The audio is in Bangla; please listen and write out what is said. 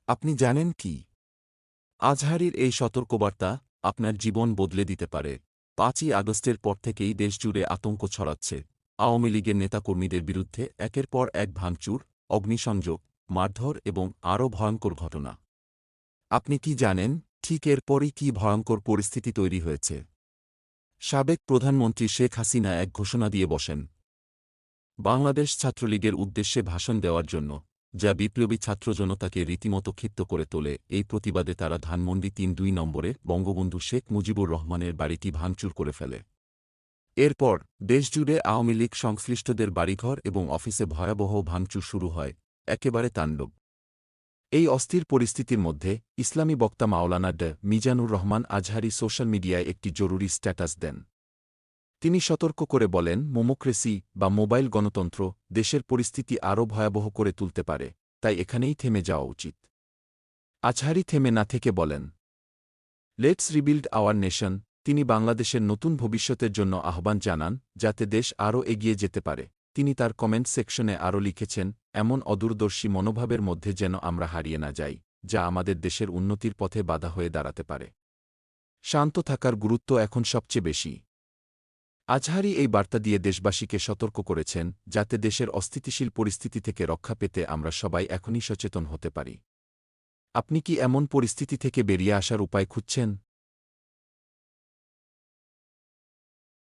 আপনি জানেন কি? আজহারীর এই সতর্কবার্তা আপনার জীবন বদলে দিতে পারে। ৫ই আগস্টের পর থেকেই দেশজুড়ে আতঙ্ক ছড়াচ্ছে। আওয়ামী লীগের নেতাকর্মীদের বিরুদ্ধে একের পর এক ভাঙচুর, অগ্নিসংযোগ, মারধর এবং আরও ভয়ঙ্কর ঘটনা। আপনি কি জানেন, ঠিক এরপরই কী ভয়ঙ্কর পরিস্থিতি তৈরি হয়েছে? সাবেক প্রধানমন্ত্রী শেখ হাসিনা এক ঘোষণা দিয়ে বসেন বাংলাদেশ ছাত্রলীগের উদ্দেশ্যে ভাষণ দেওয়ার জন্য, যা বিপ্লবী ছাত্র জনতাকে রীতিমতো ক্ষিপ্ত করে তোলে। এই প্রতিবাদে তারা ধানমন্ডি ৩-২ নম্বরে বঙ্গবন্ধু শেখ মুজিবুর রহমানের বাড়িটি ভাঙচুর করে ফেলে। এরপর দেশজুড়ে আওয়ামী লীগ সংশ্লিষ্টদের বাড়িঘর এবং অফিসে ভয়াবহ ভাঙচুর শুরু হয়, একেবারে তাণ্ডব। এই অস্থির পরিস্থিতির মধ্যে ইসলামী বক্তা মাওলানা মিজানুর রহমান আজহারী সোশ্যাল মিডিয়ায় একটি জরুরি স্ট্যাটাস দেন। তিনি সতর্ক করে বলেন, মোমোক্রেসি বা মোবাইল গণতন্ত্র দেশের পরিস্থিতি আরও ভয়াবহ করে তুলতে পারে, তাই এখানেই থেমে যাওয়া উচিত। আজহারী থেমে না থেকে বলেন, লেটস রিবিল্ড আওয়ার নেশন। তিনি বাংলাদেশের নতুন ভবিষ্যতের জন্য আহ্বান জানান, যাতে দেশ আরও এগিয়ে যেতে পারে। তিনি তার কমেন্ট সেকশনে আরও লিখেছেন, এমন অদূরদর্শী মনোভাবের মধ্যে যেন আমরা হারিয়ে না যাই, যা আমাদের দেশের উন্নতির পথে বাধা হয়ে দাঁড়াতে পারে। শান্ত থাকার গুরুত্ব এখন সবচেয়ে বেশি। আজহারী এই বার্তা দিয়ে দেশবাসীকে সতর্ক করেছেন, যাতে দেশের অস্থিতিশীল পরিস্থিতি থেকে রক্ষা পেতে আমরা সবাই এখনই সচেতন হতে পারি। আপনি কি এমন পরিস্থিতি থেকে বেরিয়ে আসার উপায় খুঁজছেন?